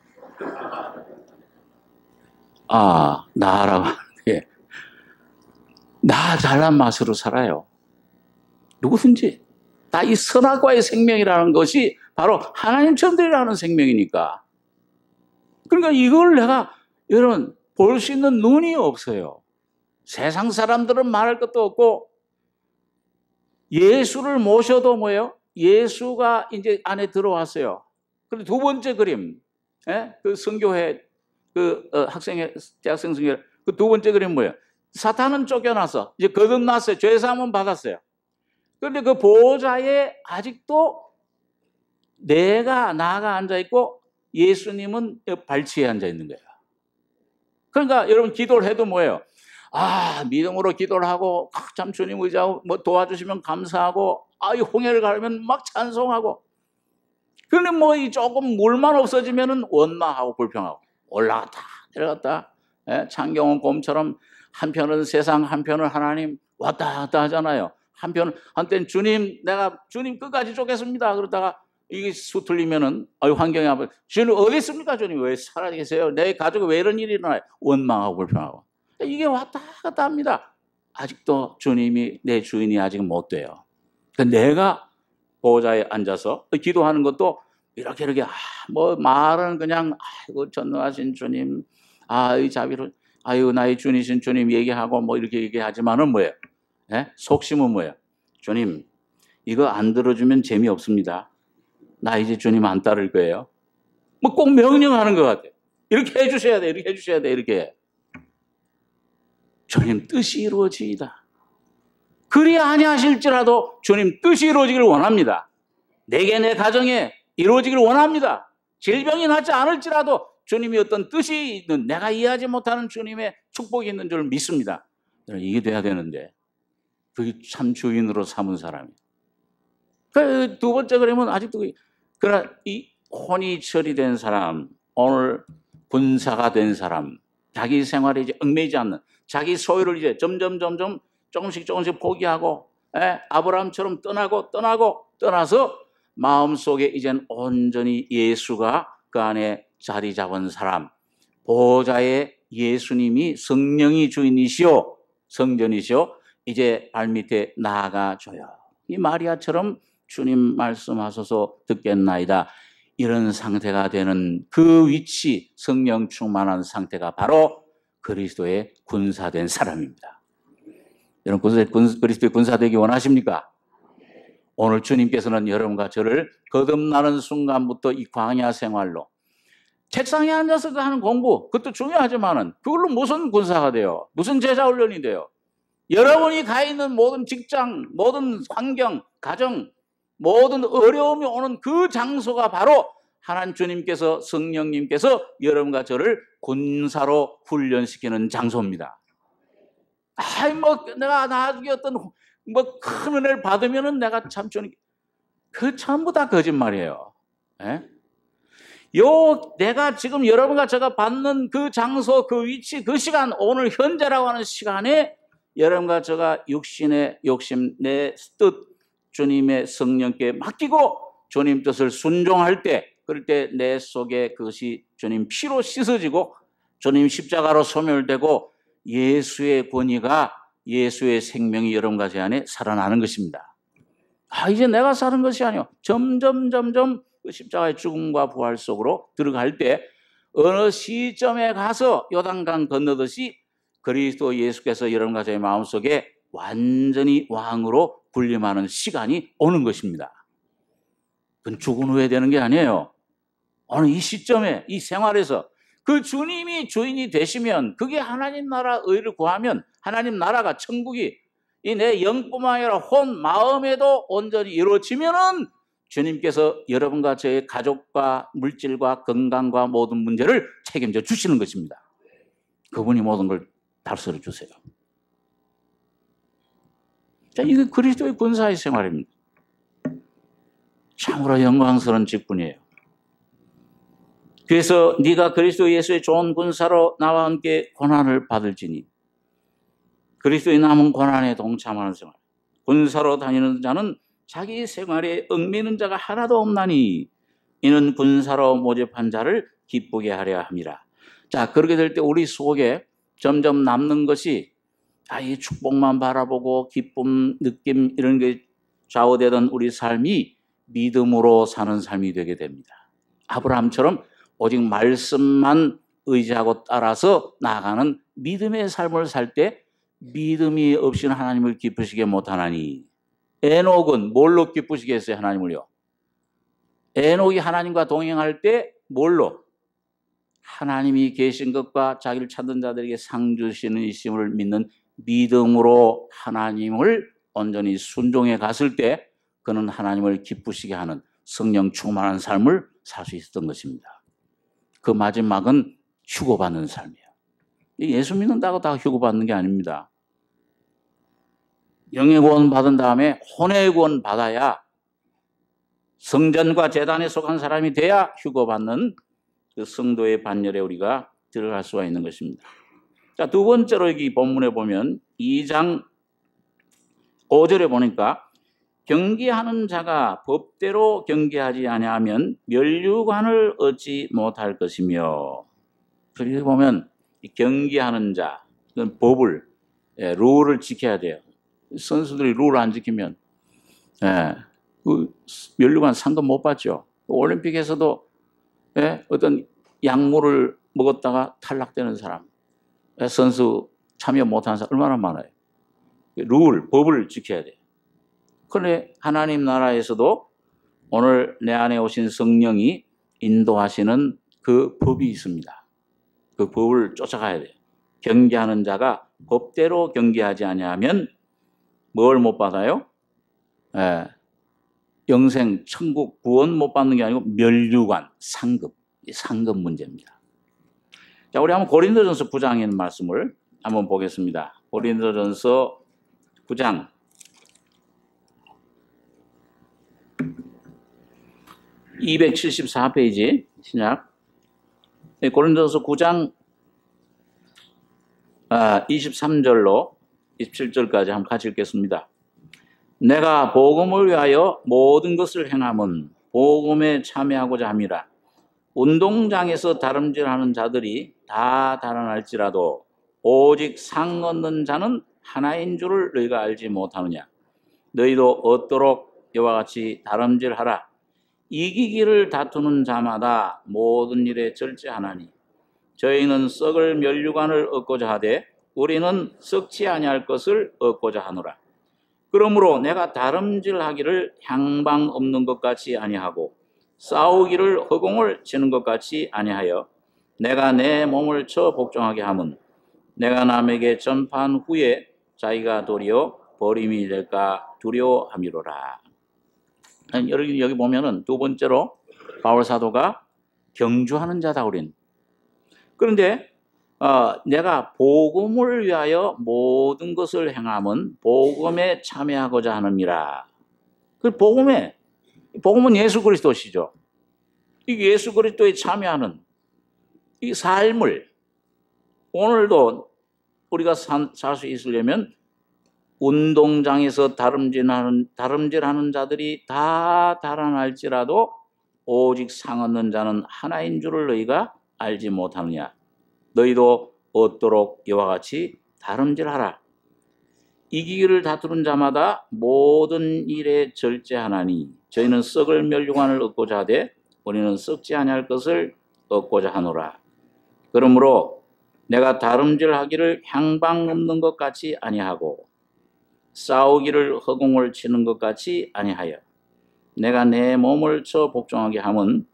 A: 나라고 하는데 나 잘난 맛으로 살아요. 누구든지 다 이 선악과의 생명이라는 것이 바로 하나님 천대라는 생명이니까. 그러니까 이걸 내가 여러분 볼 수 있는 눈이 없어요. 세상 사람들은 말할 것도 없고 예수를 모셔도 뭐예요? 예수가 이제 안에 들어왔어요. 그리고 두 번째 그림, 그 선교회, 대학생 선교회, 그 두 번째 그림 뭐예요? 사탄은 쫓겨나서 이제 거듭났어요. 죄사함은 받았어요. 그런데 그 보호자에 아직도 나가 앉아 있고 예수님은 발치에 앉아 있는 거예요. 그러니까 여러분 기도를 해도 뭐예요? 믿음으로 기도를 하고 참 주님 의지하고 뭐 도와주시면 감사하고 이 홍해를 가르면 막 찬송하고. 그런데 뭐 조금 물만 없어지면은 원망하고 불평하고 올라갔다 내려갔다. 창경은 곰처럼 한편은 세상 한편은 하나님 왔다 갔다 하잖아요. 한때는 주님 끝까지 쫓겠습니다. 그러다가 이게 수틀리면은 환경이 한번 주님 어디 있습니까? 주님 왜 살아 계세요? 내 가족에 왜 이런 일이 일어나요? 원망하고 불평하고. 이게 왔다 갔다 합니다. 아직도 주님이 내 주인이 아직 못 돼요. 내가 보호자에 앉아서 기도하는 것도 이렇게 말은 그냥 전능하신 주님, 이 자비로 나의 주이신 주님 얘기하고 뭐 이렇게 얘기하지만은 뭐예요? 속심은 뭐예요? 주님 이거 안 들어주면 재미없습니다. 나 이제 주님 안 따를 거예요. 뭐 꼭 명령하는 것 같아요. 이렇게 해주셔야 돼, 이렇게 해주셔야 돼, 이렇게. 주님 뜻이 이루어지이다. 그리 아니하실지라도 주님 뜻이 이루어지기를 원합니다. 내게 내 가정에 이루어지기를 원합니다. 질병이 낫지 않을지라도 주님이 어떤 뜻이 있는 내가 이해하지 못하는 주님의 축복이 있는 줄 믿습니다. 이게 돼야 되는데 그게 참 주인으로 삼은 사람이에요. 그 두 번째 그림은 아직도 그러나 이 혼이 처리된 사람, 오늘 군사가 된 사람, 자기 생활에 이제 얽매이지 않는 자기 소유를 이제 점점 조금씩 포기하고 아브라함처럼 떠나서 마음속에 이젠 온전히 예수가 그 안에 자리 잡은 사람, 보호자의 예수님이 성령이 주인이시오, 성전이시오, 이제 발밑에 나아가줘요. 이 마리아처럼 주님 말씀하소서 듣겠나이다. 이런 상태가 되는 그 위치, 성령 충만한 상태가 바로 그리스도의 군사된 사람입니다. 여러분 그리스도의 군사되기 원하십니까? 오늘 주님께서는 여러분과 저를 거듭나는 순간부터 이 광야 생활로 책상에 앉아서 하는 공부, 그것도 중요하지만은 그걸로 무슨 군사가 돼요? 무슨 제자 훈련이 돼요? 여러분이 가 있는 모든 직장, 모든 환경, 가정, 모든 어려움이 오는 그 장소가 바로 하나님 주님께서, 성령님께서 여러분과 저를 군사로 훈련시키는 장소입니다. 내가 나중에 어떤 큰 은혜를 받으면은 내가 참 주님, 그 전부 다 거짓말이에요. 내가 지금 여러분과 제가 받는 그 장소, 그 위치, 그 시간, 오늘 현재라고 하는 시간에 여러분과 제가 육신의 욕심, 내 뜻, 주님의 성령께 맡기고 주님 뜻을 순종할 때, 그럴 때 내 속에 그것이 주님 피로 씻어지고 주님 십자가로 소멸되고 예수의 권위가, 예수의 생명이 여러분과 제 안에 살아나는 것입니다. 이제 내가 사는 것이 아니요, 점점 그 십자가의 죽음과 부활 속으로 들어갈 때 어느 시점에 가서 요단강 건너듯이 그리스도 예수께서 여러분과 저의 마음속에 완전히 왕으로 군림하는 시간이 오는 것입니다. 그건 죽은 후에 되는 게 아니에요. 오늘 이 시점에, 이 생활에서 그 주님이 주인이 되시면, 그게 하나님 나라 의를 구하면 하나님 나라가, 천국이 이 내 영뿐만 아니라 혼, 마음에도 온전히 이루어지면은 주님께서 여러분과 저의 가족과 물질과 건강과 모든 문제를 책임져 주시는 것입니다. 그분이 모든 걸 다스려 주세요. 자, 이게 그리스도의 군사의 생활입니다. 참으로 영광스러운 직분이에요. 그래서 네가 그리스도 예수의 좋은 군사로 나와 함께 고난을 받을지니, 그리스도의 남은 고난에 동참하는 생활. 군사로 다니는 자는 자기 생활에 얽매이는 자가 하나도 없나니 이는 군사로 모집한 자를 기쁘게 하려 함이라. 자, 그렇게 될 때 우리 속에 점점 남는 것이 이 축복만 바라보고 기쁨, 느낌 이런 게 좌우되던 우리 삶이 믿음으로 사는 삶이 되게 됩니다. 아브라함처럼 오직 말씀만 의지하고 따라서 나아가는 믿음의 삶을 살 때 믿음이 없이는 하나님을 기쁘시게 못하나니. 에녹은 뭘로 기쁘시게 했어요? 하나님을요. 에녹이 하나님과 동행할 때 뭘로? 하나님이 계신 것과 자기를 찾는 자들에게 상 주시는 이심을 믿는 믿음으로 하나님을 온전히 순종해 갔을 때 그는 하나님을 기쁘시게 하는 성령 충만한 삶을 살 수 있었던 것입니다. 그 마지막은 휴거받는 삶이에요. 예수 믿는다고 다 휴거받는 게 아닙니다. 영의 구원 받은 다음에 혼의 구원 받아야 성전과 제단에 속한 사람이 돼야 휴거받는 그 성도의 반열에 우리가 들어갈 수가 있는 것입니다. 자, 두 번째로 여기 본문에 보면 2장 5절에 보니까 경계하는 자가 법대로 경계하지 아니하면 면류관을 얻지 못할 것이며, 그렇게 보면 경계하는 자, 그건 법을, 룰을 지켜야 돼요. 선수들이 룰을 안 지키면 그 면류관 상금 못 받죠. 올림픽에서도 어떤 약물을 먹었다가 탈락되는 사람, 선수 참여 못하는 사람 얼마나 많아요. 룰, 법을 지켜야 돼요. 그런데 하나님 나라에서도 오늘 내 안에 오신 성령이 인도하시는 그 법이 있습니다. 그 법을 쫓아가야 돼요. 경계하는 자가 법대로 경계하지 아니하면 뭘 못 받아요? 영생, 천국, 구원 못 받는 게 아니고 면류관, 상급, 상급 문제입니다. 자, 우리 한번 고린도전서 9장에 있는 말씀을 한번 보겠습니다. 고린도전서 9장 274페이지 신약. 고린도전서 9장 23절로 27절까지 한번 같이 읽겠습니다. 내가 복음을 위하여 모든 것을 행함은 복음에 참여하고자 함이라. 운동장에서 다름질하는 자들이 다 달아날지라도 오직 상 얻는 자는 하나인 줄을 너희가 알지 못하느냐. 너희도 얻도록 이와 같이 다름질하라. 이기기를 다투는 자마다 모든 일에 절제하나니 저희는 썩을 면류관을 얻고자 하되 우리는 썩지 아니할 것을 얻고자 하노라. 그러므로 내가 다름질하기를 향방 없는 것 같이 아니하고 싸우기를 허공을 치는 것 같이 아니하여 내가 내 몸을 쳐 복종하게 함은 내가 남에게 전파한 후에 자기가 도리어 버림이 될까 두려워함이로라. 여기 보면은 두 번째로 바울 사도가 경주하는 자다 우린. 그런데 내가 복음을 위하여 모든 것을 행함은 복음에 참여하고자 하느니라. 그 복음은 예수 그리스도시죠. 이 예수 그리스도에 참여하는 이 삶을 오늘도 우리가 살 수 있으려면 운동장에서 다름질하는 자들이 다 달아날지라도 오직 상 얻는 자는 하나인 줄을 너희가 알지 못하느냐. 너희도 얻도록 이와 같이 다름질하라. 이기기를 다투는 자마다 모든 일에 절제하나니 저희는 썩을 면류관을 얻고자 하되 우리는 썩지 아니할 것을 얻고자 하노라. 그러므로 내가 다름질하기를 향방 없는 것 같이 아니하고 싸우기를 허공을 치는 것 같이 아니하여 내가 내 몸을 쳐 복종하게 함은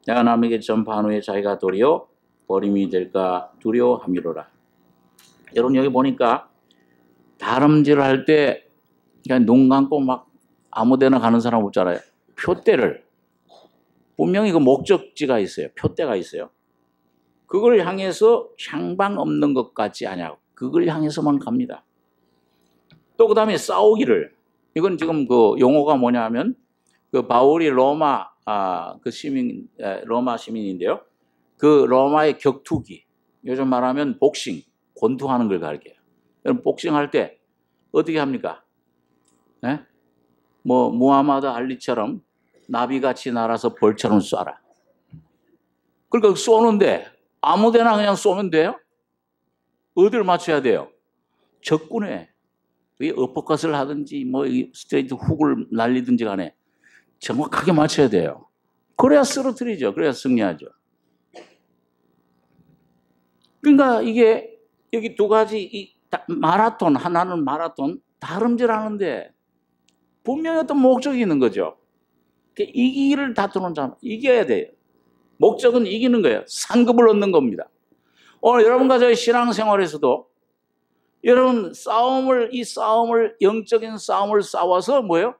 A: 내가 남에게 전파한 후에 자기가 도리어 버림이 될까 두려워함이로라. 여러분 여기 보니까 다름질을 할 때 그냥 눈 감고 막 아무데나 가는 사람 없잖아요. 표대를 분명히 그 목적지가 있어요. 표대가 있어요. 그걸 향해서 향방 없는 것 같지 않냐고 그걸 향해서만 갑니다. 또 그 다음에 싸우기를, 이건 지금 그 용어가 뭐냐면 그 바울이 로마 시민인데요. 그 로마의 격투기, 요즘 말하면 복싱, 권투하는 걸 가르쳐요. 여러분 복싱할 때 어떻게 합니까? 네? 뭐 무하마드 알리처럼 나비같이 날아서 벌처럼 쏴라. 그러니까 쏘는데 아무데나 그냥 쏘면 돼요? 어디를 맞춰야 돼요? 적군에 어퍼컷을 하든지 뭐 스트레이트 훅을 날리든지 간에 정확하게 맞춰야 돼요. 그래야 쓰러뜨리죠. 그래야 승리하죠. 그러니까 이게 여기 두 가지 이 마라톤, 하나는 마라톤, 다름질하는데 분명히 어떤 목적이 있는 거죠. 이기기를 다투는 사람, 이겨야 돼요. 목적은 이기는 거예요. 상급을 얻는 겁니다. 오늘 여러분과 저의 신앙생활에서도 여러분 이 싸움을 영적인 싸움을 싸워서 뭐예요?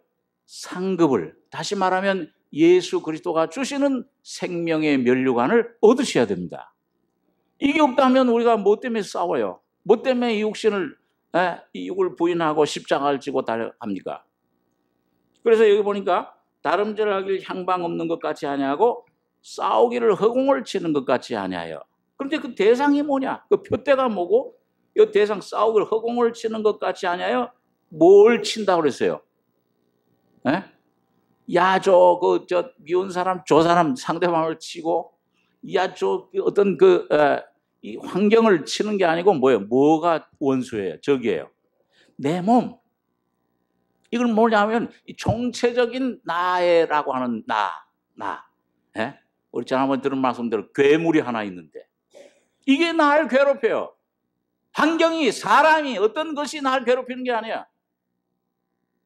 A: 상급을, 다시 말하면 예수 그리스도가 주시는 생명의 면류관을 얻으셔야 됩니다. 이게 없다면 우리가 뭐 때문에 싸워요? 뭐 때문에 이 육을 부인하고 십자가를 지고 달려갑니까? 그래서 여기 보니까 다름질하길 향방 없는 것 같이 아니하고 싸우기를 허공을 치는 것 같이 아니하여. 그런데 그 대상이 뭐냐? 그 표대가 뭐고 이 대상 싸우기를 허공을 치는 것 같이 아니하여 뭘 친다고 그랬어요? 에? 야, 저 미운 사람, 저 사람 상대방을 치고, 야, 어떤 이 환경을 치는 게 아니고 뭐예요? 뭐가 원수예요? 적이에요. 내 몸. 이걸 뭐냐면, 이 총체적인 나라고 하는 나. 예? 우리 지난번에 들은 말씀대로 괴물이 하나 있는데, 이게 날 괴롭혀요. 환경이, 사람이, 어떤 것이 날 괴롭히는 게 아니야.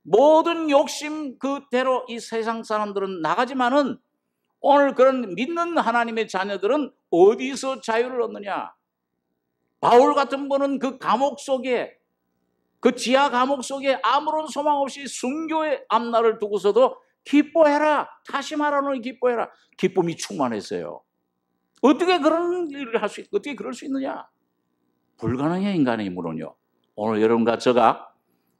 A: 모든 욕심 그대로 이 세상 사람들은 나가지만은 오늘 그런 믿는 하나님의 자녀들은 어디서 자유를 얻느냐? 바울 같은 분은 그 감옥 속에, 그 지하 감옥 속에 아무런 소망 없이 순교의 앞날을 두고서도 기뻐해라. 다시 말하노니 기뻐해라. 기쁨이 충만했어요. 어떻게 그런 일을 할 수 있고 어떻게 그럴 수 있느냐? 불가능해, 인간의 힘으로는요. 오늘 여러분과 제가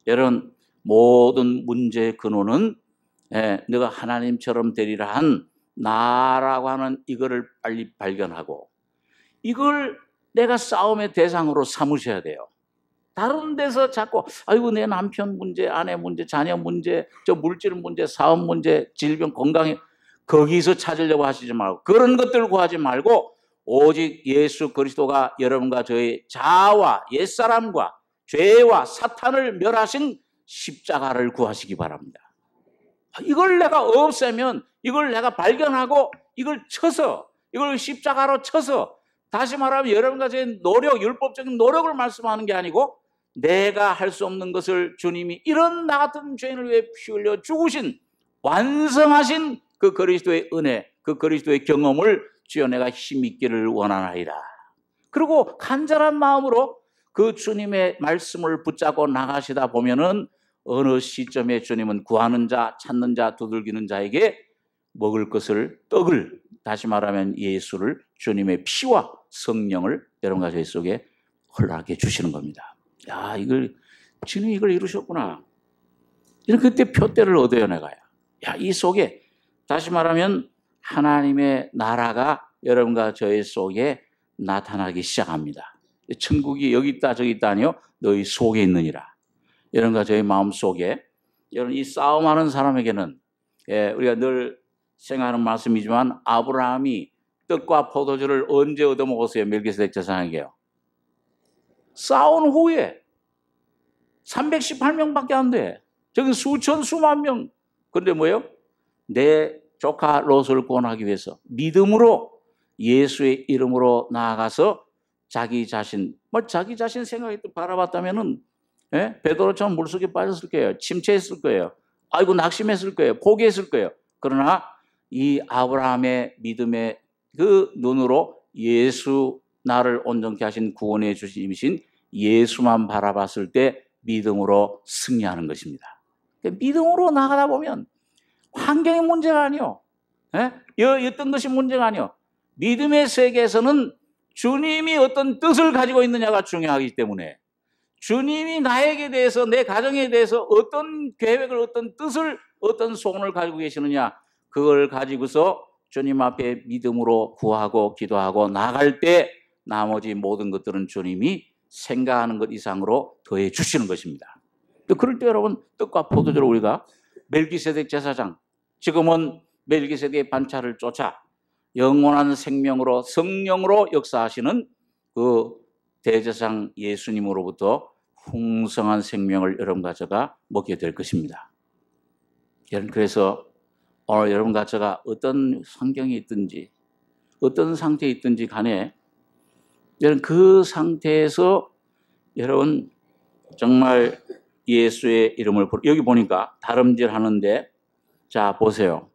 A: 여러분 모든 문제의 근원은 내가 하나님처럼 되리라 한 나라고 하는 이거를 빨리 발견하고 이걸 내가 싸움의 대상으로 삼으셔야 돼요. 다른 데서 자꾸 아이고 내 남편 문제, 아내 문제, 자녀 문제, 저 물질 문제, 사업 문제, 질병, 건강에 거기서 찾으려고 하시지 말고 그런 것들 구하지 말고 오직 예수 그리스도가 여러분과 저의 자아와 옛사람과 죄와 사탄을 멸하신 십자가를 구하시기 바랍니다. 이걸 내가 없애면 이걸 내가 발견하고 이걸 쳐서 이걸 십자가로 쳐서 다시 말하면 여러분과 저의 노력, 율법적인 노력을 말씀하는 게 아니고 내가 할 수 없는 것을 주님이 이런 나 같은 죄인을 위해 피 흘려 죽으신 완성하신 그 그리스도의 은혜, 그 그리스도의 경험을 주여 내가 힘있기를 원하나이다. 그리고 간절한 마음으로 그 주님의 말씀을 붙잡고 나가시다 보면은 어느 시점에 주님은 구하는 자, 찾는 자, 두들기는 자에게 먹을 것을, 떡을, 다시 말하면 예수를, 주님의 피와 성령을 여러분과 저희 속에 허락해 주시는 겁니다. 야, 주님이 이걸 이루셨구나. 이런 그때 표대를 얻어요, 내가요. 야, 이 속에, 다시 말하면 하나님의 나라가 여러분과 저희 속에 나타나기 시작합니다. 천국이 여기 있다, 저기 있다 아니요? 너희 속에 있느니라. 여러분과 저희 마음 속에, 여러분 이 싸움하는 사람에게는 우리가 늘 생각하는 말씀이지만 아브라함이 떡과 포도주를 언제 얻어먹었어요? 멜기세덱 제사장에게요. 싸운 후에 318명밖에 안 돼. 저기 수천 수만 명. 그런데 뭐예요? 내 조카 롯을 구원하기 위해서 믿음으로 예수의 이름으로 나아가서 자기 자신 생각이 바라봤다면은 베드로처럼 물속에 빠졌을 거예요. 침체했을 거예요. 아이고 낙심했을 거예요. 포기했을 거예요. 그러나 이 아브라함의 믿음의 그 눈으로 예수, 나를 온전케 하신 구원해 주심이신 예수만 바라봤을 때 믿음으로 승리하는 것입니다. 믿음으로 나가다 보면 환경의 문제가 아니요. 어떤 것이 문제가 아니요. 믿음의 세계에서는 주님이 어떤 뜻을 가지고 있느냐가 중요하기 때문에 주님이 나에게 대해서, 내 가정에 대해서 어떤 계획을, 어떤 뜻을, 어떤 소원을 가지고 계시느냐, 그걸 가지고서 주님 앞에 믿음으로 구하고 기도하고 나갈 때 나머지 모든 것들은 주님이 생각하는 것 이상으로 더해 주시는 것입니다. 또 그럴 때 여러분 떡과 포도주를 우리가 멜기세덱 제사장, 지금은 멜기세덱의 반차를 쫓아 영원한 생명으로 성령으로 역사하시는 그 대제사장 예수님으로부터 풍성한 생명을 여러분과 제가 먹게 될 것입니다. 여러분, 그래서 오늘 여러분과 제가 어떤 환경에 있든지 어떤 상태에 있든지 간에 여러분 그 상태에서 여러분 정말 예수의 이름을 여기 보니까 다름질 하는데, 자 보세요.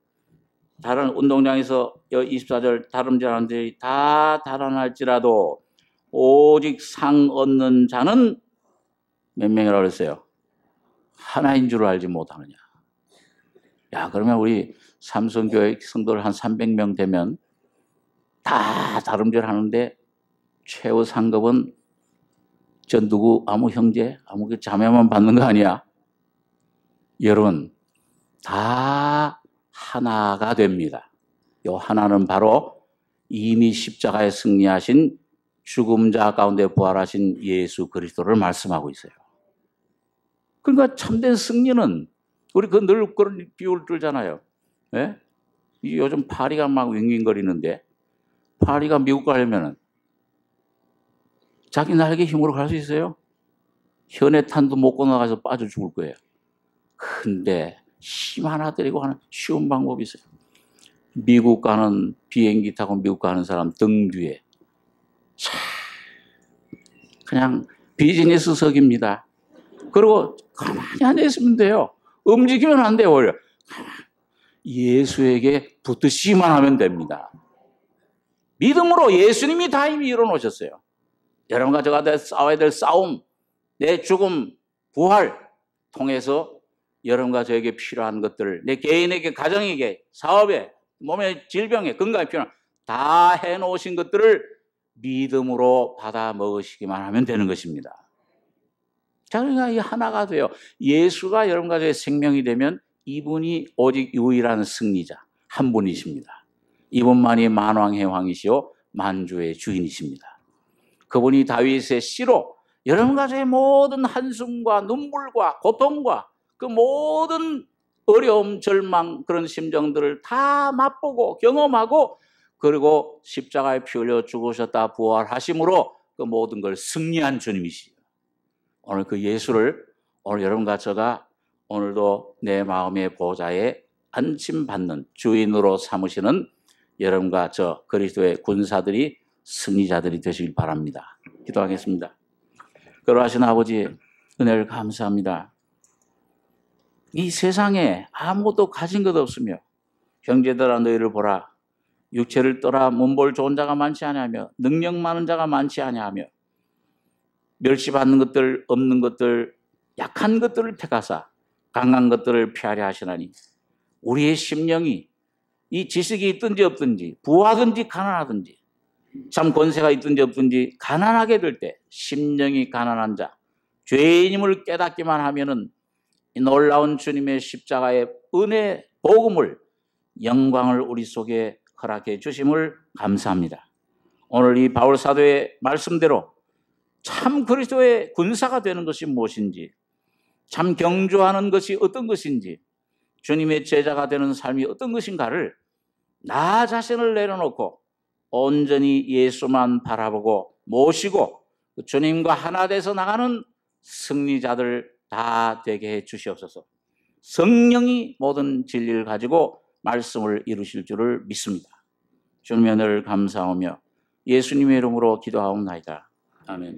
A: 다른 운동장에서 24절 다름질 하는데 다 달아날지라도 오직 상 얻는 자는 몇 명이라고 그랬어요? 하나인 줄 알지 못하느냐. 야, 그러면 우리 삼성교회 성도들 한 300명 되면 다 다름질 하는데 최후 상급은 저 누구 아무 형제 아무 그 자매만 받는 거 아니야? 여러분 다 하나가 됩니다. 요 하나는 바로 이미 십자가에 승리하신 죽음 자 가운데 부활하신 예수 그리스도를 말씀하고 있어요. 그러니까 참된 승리는 우리 늘 그런 비유를 들잖아요. 예? 요즘 파리가 막 윙윙거리는데 파리가 미국 가려면은 자기 날개 힘으로 갈 수 있어요? 현해탄도 못 건너가서 빠져 죽을 거예요. 근데 힘 하나 데리고 하는 쉬운 방법이 있어요. 미국 가는 비행기 타고 미국 가는 사람 등 뒤에 그냥 비즈니스석입니다. 그리고 가만히 앉아있으면 돼요. 움직이면 안 돼요. 오히려 예수에게 붙으시기만 하면 됩니다. 믿음으로 예수님이 다 이미 이뤄놓으셨어요. 여러분과 제가 싸워야 될 싸움, 내 죽음, 부활 통해서 여러분과 저에게 필요한 것들을 내 개인에게, 가정에게, 사업에, 몸의 질병에, 건강에 필요한 다 해놓으신 것들을 믿음으로 받아 먹으시기만 하면 되는 것입니다. 자, 그러니까 이 하나가 돼요. 예수가 여러분과 저의 생명이 되면 이분이 오직 유일한 승리자 한 분이십니다. 이분만이 만왕의 왕이시오 만주의 주인이십니다. 그분이 다윗의 씨로 여러분과 저의 모든 한숨과 눈물과 고통과 그 모든 어려움, 절망 그런 심정들을 다 맛보고 경험하고 그리고 십자가에 피 흘려 죽으셨다 부활하심으로 그 모든 걸 승리한 주님이시죠. 오늘 그 예수를 오늘 여러분과 제가 오늘도 내 마음의 보좌에 안침받는 주인으로 삼으시는 여러분과 저 그리스도의 군사들이 승리자들이 되시길 바랍니다. 기도하겠습니다. 거룩하신 아버지 은혜를 감사합니다. 이 세상에 아무것도 가진 것 없으며 형제들아 너희를 보라 육체를 떠나 문볼 좋은 자가 많지 아니하며 능력 많은 자가 많지 아니하며 멸시받는 것들 없는 것들 약한 것들을 택하사 강한 것들을 피하려 하시나니 우리의 심령이 이 지식이 있든지 없든지 부하든지 가난하든지 참 권세가 있든지 없든지 가난하게 될 때 심령이 가난한 자 죄인임을 깨닫기만 하면은 이 놀라운 주님의 십자가의 은혜 복음을 영광을 우리 속에 허락해 주심을 감사합니다. 오늘 이 바울 사도의 말씀대로 참 그리스도의 군사가 되는 것이 무엇인지 참 경주하는 것이 어떤 것인지 주님의 제자가 되는 삶이 어떤 것인가를 나 자신을 내려놓고 온전히 예수만 바라보고 모시고 주님과 하나 돼서 나가는 승리자들 다 되게 해 주시옵소서. 성령이 모든 진리를 가지고 말씀을 이루실 줄을 믿습니다. 주님의 은혜를 감사하며 예수님의 이름으로 기도하옵나이다. 아멘.